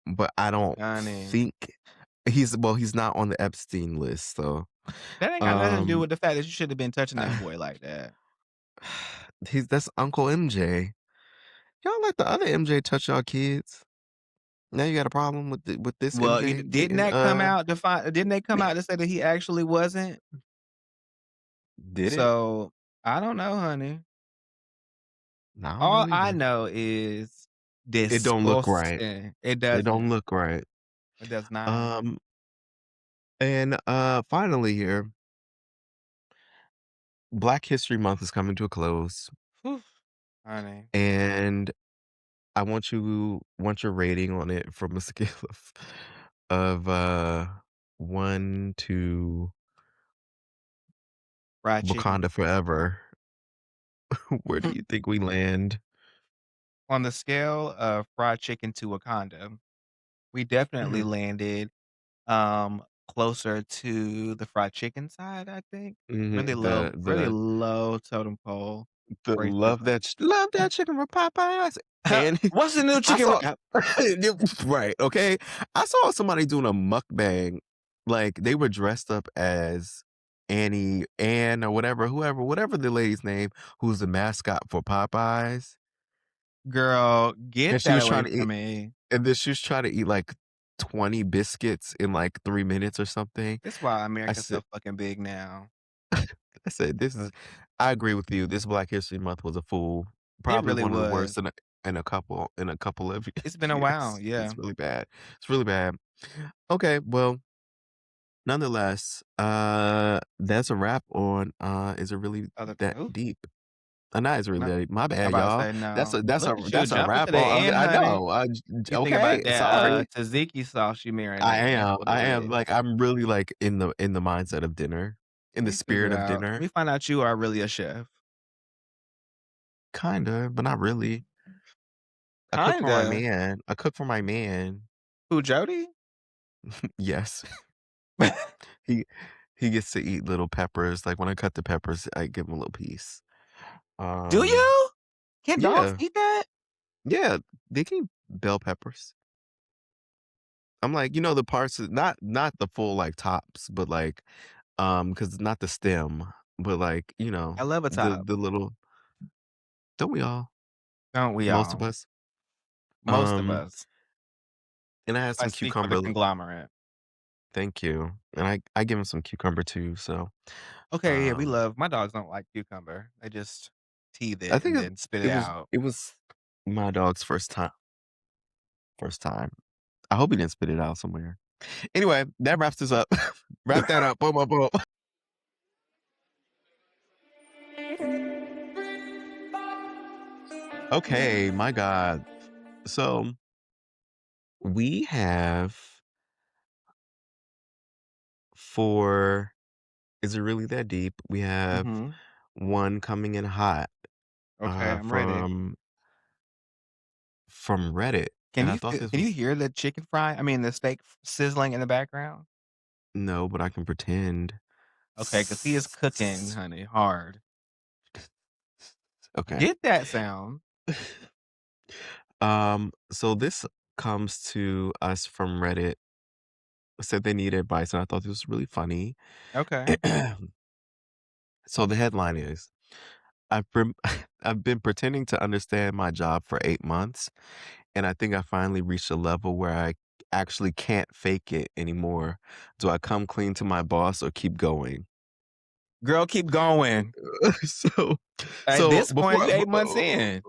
But I don't Honey. think he's not on the Epstein list, so, That ain't got nothing to do um, with the fact that you shouldn't have been touching that boy like that. that's Uncle MJ. Y'all let the other MJ touch y'all kids. Now you got a problem with this Well, MJ didn't getting, that come out to find didn't they come out to say that he actually wasn't? did it? So, I don't know, honey. No, I don't All know I either. know is It don't look right. disgusting. It It don't doesn't. look right. It does not. Um, and, finally here, Black History Month is coming to a close, Whew, honey. and I want your rating on it from a scale of 1 to Fried chicken. Wakanda Forever. Where do you think we land? On the scale of fried chicken to Wakanda, we definitely Mhm, landed, closer to the fried chicken side, I think. mhm, Really low totem pole the for each of love that chicken from Popeyes, and What's the new I chicken saw wrap? right, okay? I saw somebody doing a mukbang, like, they were dressed up as Ann, or whatever the lady's name, who's the mascot for Popeyes, Girl, get and she that was away trying to eat from me. and then she was trying to eat, like, 20 biscuits in, like, 3 minutes or something. This why I America's said so fucking big now. I said, "This is." I agree with you. This Black History Month was a fool. It Probably really one of the was. worst in a couple of It's been a while, years. yeah. It's really bad. It's really bad. Okay, well, nonetheless, that's a wrap on, Is It Really Other That ooh, Deep? Not is No, really my I'm bad, about to y'all. say That's a no. that's a Look at you that's a jumping to wrap the on. end, I honey. know. You think about Okay, that, sorry. tzatziki sauce you marinating. That's what it I am, is. like, I'm really, like, in the mindset of dinner, in Let the me figure spirit of out. Let dinner. me find out you are really a chef. Kinda, but not really. I cook for my Kinda. man. I cook for my man. Who, Jody? Yes. He he gets to eat little peppers, like, when I cut the peppers, I give him a little piece. Do Um, you? Can dogs yeah, eat that? yeah, they can eat bell peppers. I'm like, the parts that not the full, like, tops, but, like, because not the stem, but, like, I love a top. the little don't we all? Don't we Most of all? us? Most of Um, us. and I had I some speak for the cucumber conglomerate. thank you, and I give him some cucumber too, so, Okay, yeah, we um, love my dogs don't like cucumber. They just teeth I it and think then spit it out. it was my dog's first time. I hope he didn't spit it out somewhere. Anyway, that wraps this up. Wrap that up. Boom, boom, boom. Okay, my God. So we have for is it really that deep? We have Mhm. one coming in hot Okay, I'm ready. from Reddit. And I thought this Can you was hear the chicken fry? I mean, the steak sizzling in the background? no, but I can pretend. Okay, because he is cooking, honey, hard. Okay. Get that sound. So this comes to us from Reddit. Said they need advice, and I thought this was really funny. Okay. So the headline is I've been I've been pretending to understand my job for 8 months, and I think I finally reached a level where I actually can't fake it anymore. Do I come clean to my boss or keep going? Girl, keep going. so At so this point, you 8 months in.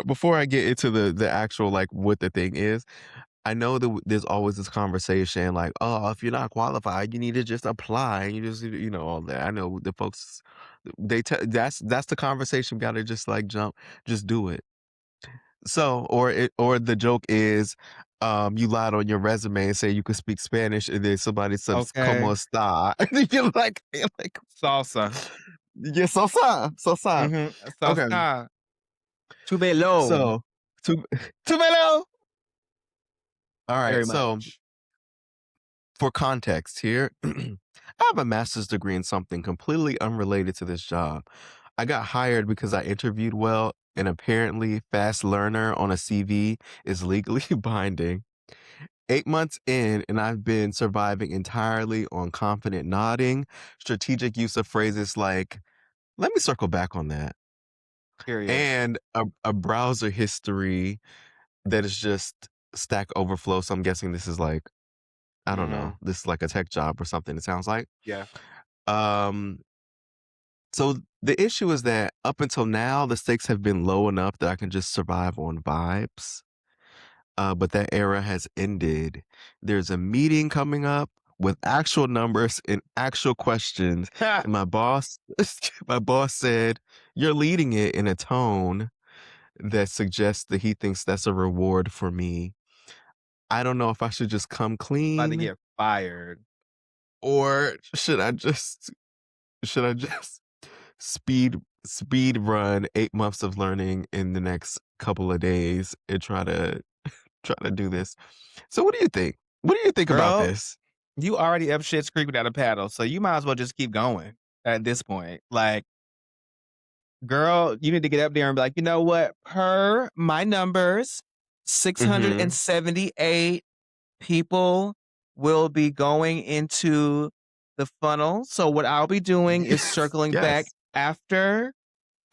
before I get into the actual like what the thing is, I know that there's always this conversation like, oh, if you're not qualified, you need to just apply. You just, all that. I know the folks, that's the conversation. Got to just like jump, just do it. So, or the joke is, you lied on your resume and say you could speak Spanish, and then somebody says "como Okay. está," and you're like, Salsa. yeah, so sa. Mhm. Okay, Salsa. Too low. so to to mellow. All right, Very so much. for context here, I have a master's degree in something completely unrelated to this job. I got hired because I interviewed well, and apparently, fast learner on a CV is legally binding. 8 months in, and I've been surviving entirely on confident nodding, strategic use of phrases like, let me circle back on that, Period. and a browser history that is just Stack Overflow. So I'm guessing this is like, I don't know, Mhm. this is like a tech job or something, it sounds like. Yeah. Um, so the issue is that up until now, the stakes have been low enough that I can just survive on vibes. But that era has ended. There's a meeting coming up with actual numbers and actual questions. Ha! And my boss, my boss said, "You're leading it in a tone that suggests that he thinks that's a reward for me. I don't know if I should just come About to clean get fired. or should I just speed run 8 months of learning in the next couple of days and try to do this." So what do you think? What do you think about Girl, this? you already up shit's creek without a paddle, so you might as well just keep going at this point. Like, girl, you need to get up there and be like, "You know what? Per my numbers, Mhm. 678 people will be going into the funnel. So what I'll be doing is Yes, circling back yes, after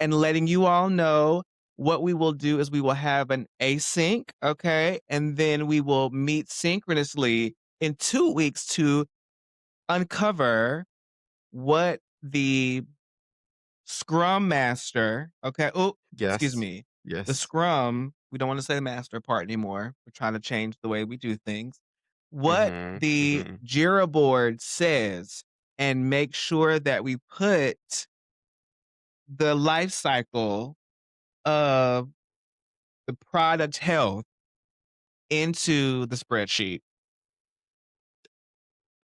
and letting you all know what we will do is we will have an async, okay? And then we will meet synchronously in 2 weeks to uncover what the Scrum Master, okay. Oh, excuse yes, me. The yes. Scrum, we don't want to say the master part anymore. We're trying to change the way we do things. What Mhm, the mhm. Jira board says and make sure that we put the life cycle of the product health into the spreadsheet.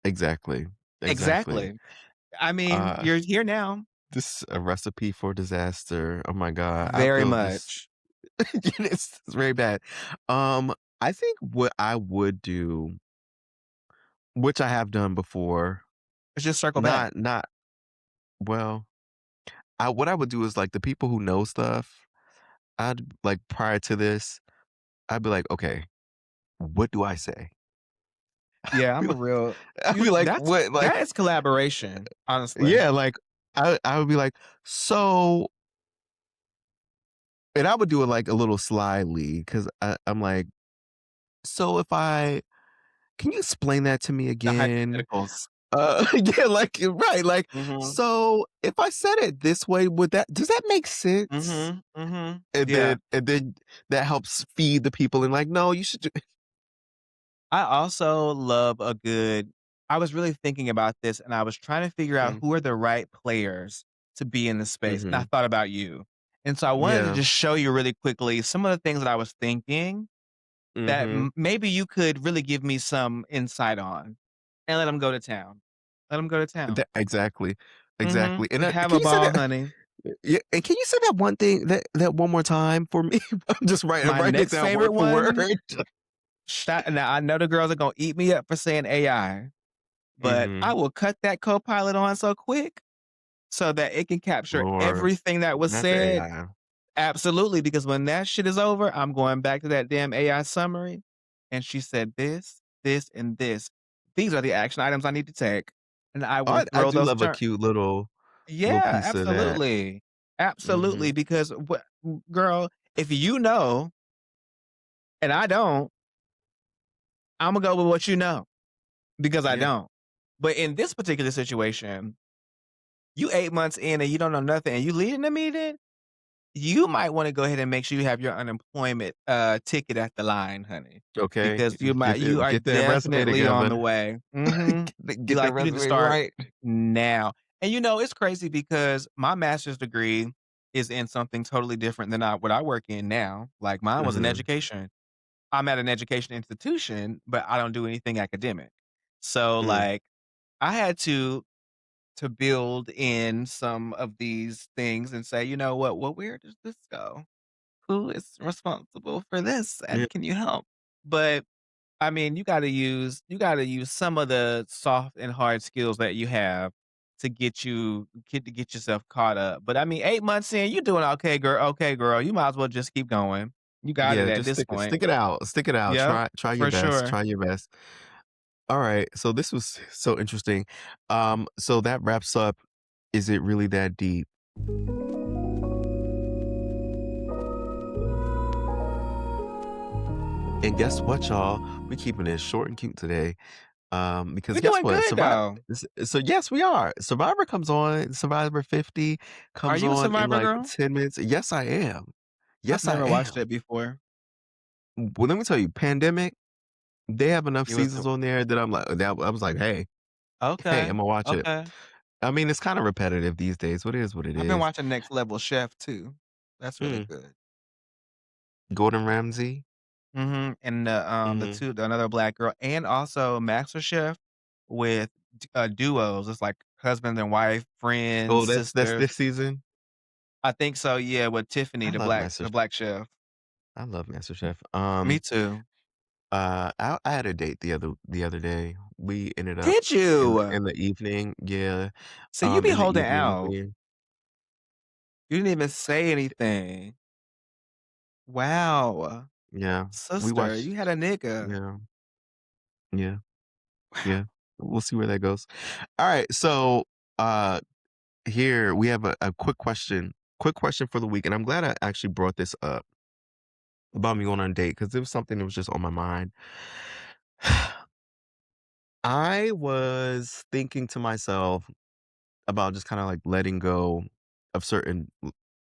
Exactly. Exactly. Exactly. I mean, Uh, you're here now. this a recipe for disaster. Oh my god. I Very feel this much. it's very bad. I think what I would do, which I have done before, Let's just circle back. not well, I what I would do is like the people who know stuff, I'd like prior to this, I'd be like, okay, what do I say? Yeah, Be I'm a like- real I'd be like, that's what like that is collaboration, honestly. yeah, like I would be like, so and I would do it like a little slyly because I'm like, so if I can you explain that to me The again? hypotheticals. Yeah, like right, like Mhm. so if I said it this way, would that does that make sense? Mhm. Mhm. And Yeah. then that helps feed the people and like, no, you should do I also love a good I was really thinking about this, and I was trying to figure out mm, who are the right players to be in the space, and I mhm, thought about you. And so I wanted to yeah, just show you really quickly some of the things that I was thinking that mhm, maybe you could really give me some insight on, and let them go to town. Let them go to town. that exactly, Mhm. exactly, and Have can a you say ball, that honey. yeah, and can you say that one thing that one more time for me? I'm My writing it next down word favorite for word. one, shout now I know the girls are gonna eat me up for saying AI, but I Mhm, will cut that Copilot on so quick so that it can capture Lord, everything that was not the said. AI. Absolutely, because when that shit is over, I'm going back to that damn AI summary, and she said this, this, and this. These are the action items I need to take, and I Oh, will I throw do those love a ter cute little Yeah, piece of that. absolutely. Absolutely, Mhm, because what girl, if you know and I don't, Imma go with what you know, because I yeah, don't. But in this particular situation, you 8 months in and you don't know nothing and you leading the meeting, you might wanna go ahead and make sure you have your unemployment, ticket at the line, honey, okay, because you are get that resume definitely on together. the way. Mhm. You Get that you need to resume start right. now. And, it's crazy because my master's degree is in something totally different than what I work in now. Like, mine was in Mhm, education. I'm at an education institution, but I don't do anything academic. So, mm, like, I had to build in some of these things and say, "You know what? Well, where does this go? Who is responsible for this, yeah, and can you help?" But, I mean, you gotta use some of the soft and hard skills that you have to get yourself caught up. But, I mean, 8 months in, you doing okay, girl. You might as well just keep going. You got it yeah, at just this point. stick it out, Yep, try your for best, sure. try your best. Alright, so this was so interesting. So that wraps up Is It Really That Deep? And guess what, y'all? We keeping it short and cute today. Because We're guess doing what? good, though. So yes, we are. Survivor comes on, Survivor 50 Are comes you a on in Survivor like girl? 10 minutes. Yes, I am. I've Yes, I never watched am. it before. Well, let me tell you, Pandemic, they have enough You was seasons on there that I'm like, that I was like, hey, okay, I'm gonna watch it. okay. I mean, it's kind of repetitive these days. What is what it I've been is. watching Next Level Chef too. That's really Mm. good. Gordon Ramsay. Mhm, and Hmm. the another black girl, and also Master Chef with duos. It's like husband and wife, Oh, friends, that's sisters. this season. I think so, yeah, with Tiffany, I love Master. the black chef. I love MasterChef. Me too. I had a date the other day. We ended up Did in the you? in the evening, yeah. So you be In the holding evening, out. we You didn't even say anything. Wow. yeah, we Sister, watched you had a nigga. yeah, yeah, Wow. yeah. We'll see where that goes. Alright, so, uh, here we have a quick question for the week, and I'm glad I actually brought this up about me going on a date because it was something that was just on my mind. I was thinking to myself about just kinda, like, letting go of certain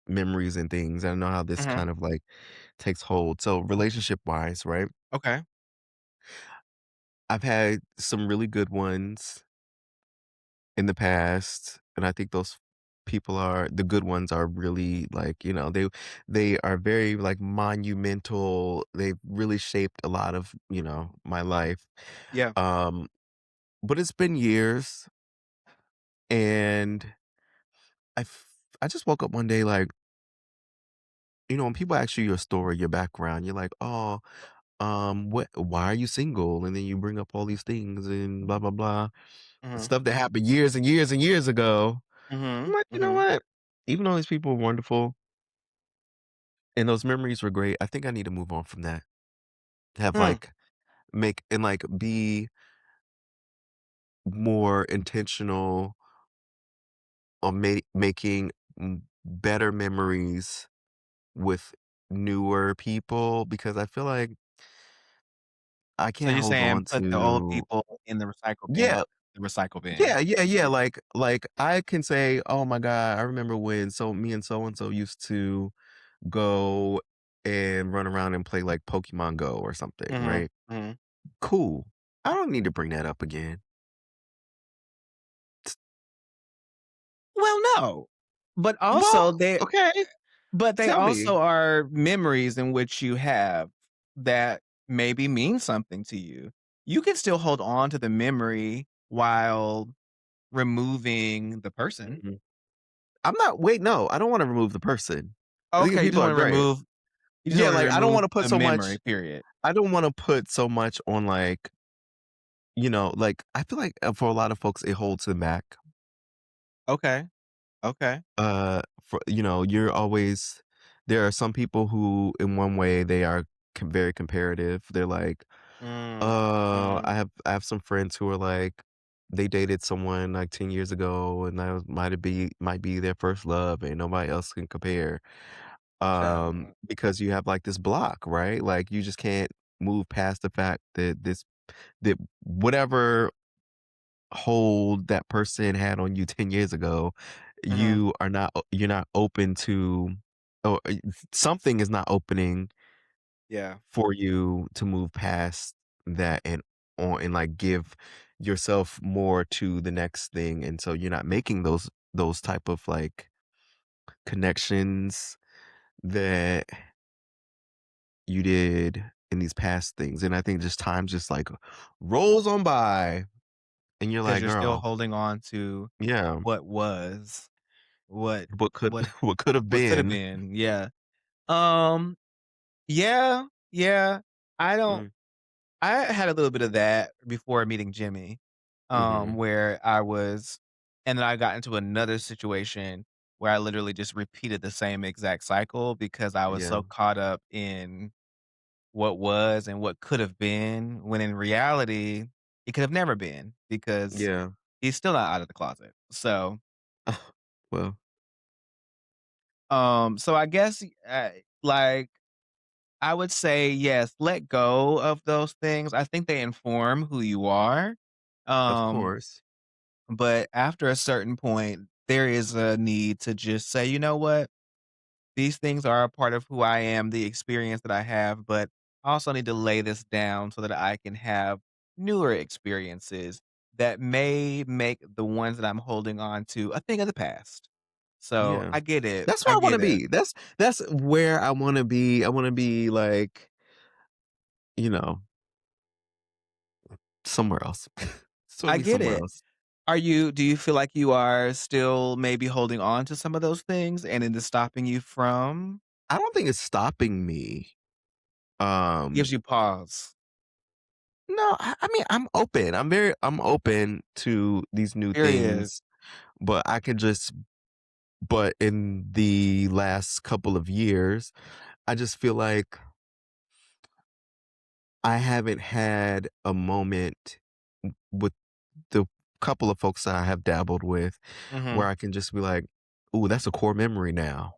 memories and things. I know how this Mhm. kind of, like, takes hold. So, relationship-wise, right? Okay. I've had some really good ones in the past, and I think those people are the good ones are really like, they are very like monumental. They've really shaped a lot of, my life. Yeah. Um, but it's been years and I f- I just woke up one day like, when people ask you your story, your background, you're like, "Oh, what why are you single?" And then you bring up all these things and blah blah blah. Mhm. Stuff that happened years and years and years ago. I'm Mhm. like, you know Mhm. what? Even though these people were wonderful and those memories were great, I think I need to move on from that. Have Mm. like make and like be more intentional on making better memories with newer people because I feel like I So can't you're hold saying on put the old to. people in Yeah, the recycle bin. yeah, like I can say, "Oh my god, I remember when me and so and so used to go and run around and play like Pokemon Go or something," Mhm. right? Mhm. Cool. I don't need to bring that up again. Well, no. But Well, also they okay, but they tell me. also are memories in which you have that maybe mean something to you. You can still hold on to the memory while removing the person. Mhm. I'm not wait, no, I don't wanna remove the person. I think the Okay, people are great. you just Yeah, wanna like, I don't remove wanna put the so memory, much period. I don't wanna put so much on, like, like, I feel like, for a lot of folks, it holds them back. Okay. Okay. You're always there are some people who, in one way, they are very comparative. They're like, Mm. Mm. I have some friends who are like, they dated someone like 10 years ago, and might be their first love, and nobody else can compare. Child. Because you have like this block, right? Like you just can't move past the fact that whatever hold that person had on you 10 years ago, Mhm. you're not open to, or something is not opening Yeah. for you to move past that and like give yourself more to the next thing. And so you're not making those type of like connections that you did in these past things. And I think just time just like rolls on by and you're Because 'Cause like, you're still girl, holding on to yeah, what was, what what could what what could have what could have been. been. Yeah. Um, yeah, yeah. I don't Mm, I had a little bit of that before meeting Jimmy, mhm. where I was and then I got into another situation where I literally just repeated the same exact cycle because I was Yeah, so caught up in what was and what could have been, when in reality, it could have never been because yeah. he's still not out of the closet. So, Well, so I guess, like, I would say, yes, let go of those things. I think they inform who you are. of Um, course. but after a certain point, there is a need to just say, "You know what? These things are a part of who I am, the experience that I have, but I also need to lay this down so that I can have newer experiences that may make the ones that I'm holding on to a thing of the past." So, Yeah. I get it. That's I where I wanna get it. be. That's where I wanna be. I wanna be, like, you know, somewhere else. I Totally get somewhere it. else. Do you feel like you are still maybe holding on to some of those things and it is stopping you from I don't think it's stopping me. gives Um, you pause? no, I mean, I'm open to these new Period. things, but but in the last couple of years, I just feel like I haven't had a moment with the couple of folks that I have dabbled with where Mhm. I can just be like, "Ooh, that's a core memory now."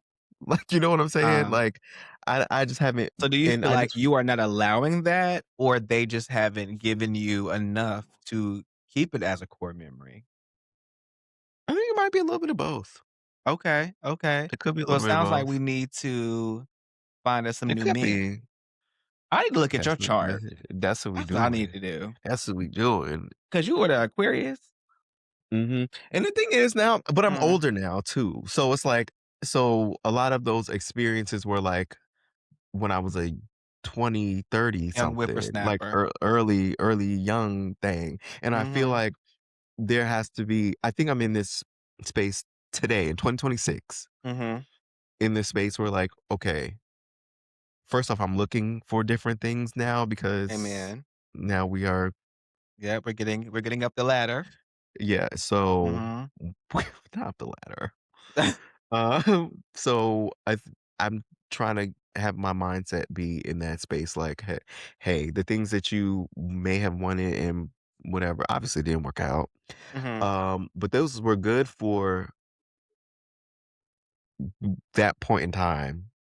Like, you know what I'm saying? Uh, Like, I just haven't so do you and feel I like just you are not allowing that or they just haven't given you enough to keep it as a core memory? I think it might be a little bit of both. Okay, okay. It could be a So it little bit of sounds like both. we need to find us some It new could men. be. I need to look at your chart. That's what we That's what I need doing. to do. That's what we doing. 'Cause you were the Aquarius. And the thing is now, but I'm Mhm. older now too. So it's like, so a lot of those experiences were like when I was a 20, 30 Young something, like whippersnapper. early young thing. And I feel Mhm. like there has to be, I think I'm in this space today in 2026, Mhm. in this space where like, okay, first off, I'm looking for different things now because Amen. now we are, Yeah, we're getting up the ladder. yeah, so Mhm. not the latter. So I'm trying to have my mindset be in that space, like, hey, the things that you may have wanted and whatever obviously didn't work out. Mhm. But those were good for that point in time.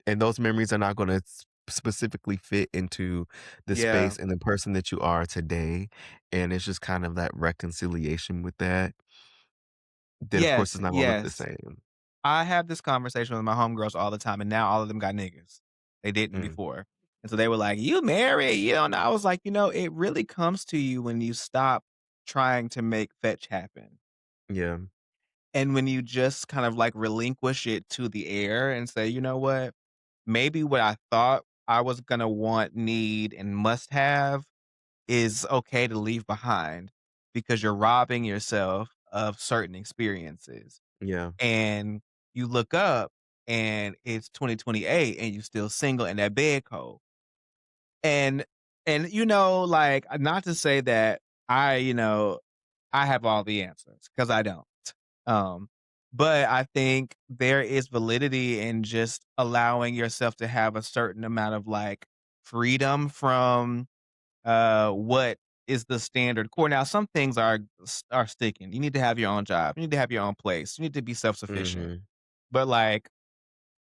And those memories are not gonna specifically fit into the Yeah. space and the person that you are today. And it's just kind of that reconciliation with that. That of course Yes, is not gonna look the yes. same. I have this conversation with my homegirls all the time, and now all of them got niggas. They didn't Mm, before. And so they were like, "You married, you don't know." I was like, it really comes to you when you stop trying to make fetch happen. yeah, And when you just kind of like relinquish it to the air and say, you know what? Maybe what I thought I was gonna want, need, and must have is okay to leave behind because you're robbing yourself of certain experiences. yeah, And you look up and it's 2028 and you still single in that bed cold. And like, not to say that I have all the answers because I don't. Um, but I think there is validity in just allowing yourself to have a certain amount of like freedom from what is the standard core. Now, some things are sticking. You need to have your own job. You need to have your own place. You need to be self-sufficient. mhm. But like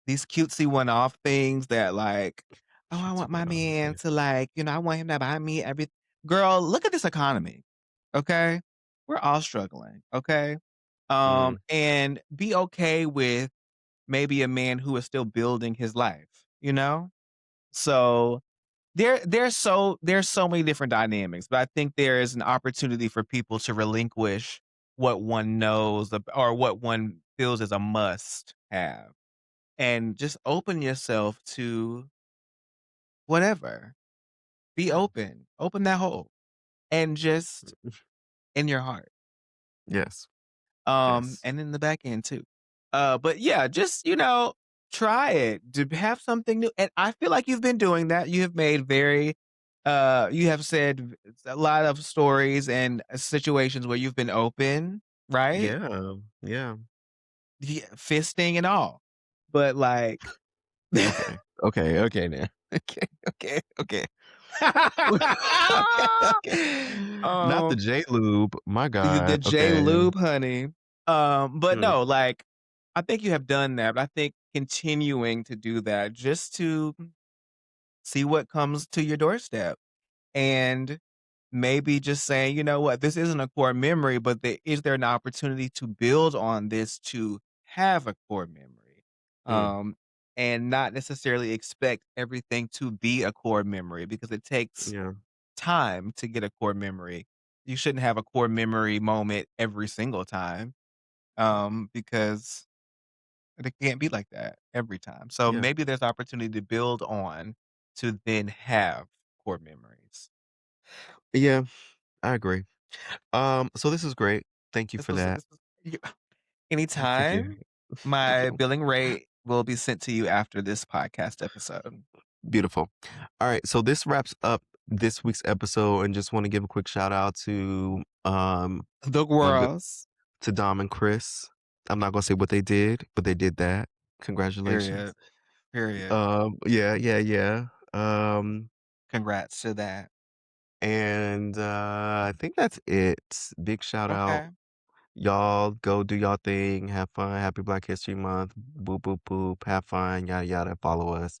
these cutesy one-off things that like, "Oh, I Cutesy want my one-offs, man yeah. to like, I want him to buy me everything." Girl, look at this economy, okay? We're all struggling, okay? Mm, And be okay with maybe a man who is still building his life, you know? So, there's so many different dynamics, but I think there is an opportunity for people to relinquish what one knows or what one feels is a must have and just open yourself to whatever. Be yeah. open. Open that hole and just in your heart. Yes, yes. And in the back end too. But yeah, just, try it. To have something new. And I feel like you've been doing that. You have made you have said a lot of stories and situations where you've been open, right? Yeah, yeah. Yeah, fisting and all. But like Okay. Okay, okay now. Okay, okay, okay. Okay, okay. Not the um J-Lube, my the god, J okay. Lube, honey. But Mm, no, like, I think you have done that, but I think continuing to do that just to see what comes to your doorstep, and maybe just saying, "You know what? This isn't a core memory, but is there an opportunity to build on this to have a core memory?" mm, Um, and not necessarily expect everything to be a core memory because it takes yeah, time to get a core memory. You shouldn't have a core memory moment every single time, because it can't be like that every time. So yeah. maybe there's opportunity to build on to then have core memories. Yeah, I agree. So this is great. Thank you This for was that. this was Thank you. anytime. Thank My you. billing rate will be sent to you after this podcast episode. Beautiful. Alright, so this wraps up this week's episode, and just wanna give a quick shout out to, The my good girls. to Dom and Chris. I'm not gonna say what they did, but they did that. Period. Congratulations. Period. Yeah, yeah, yeah. Um, Congrats to that. and, I think that's it. Big shout out. Okay. Y'all go do y'all thing, have fun, happy Black History Month, boop, boop, boop, have fun, yada, yada, follow us.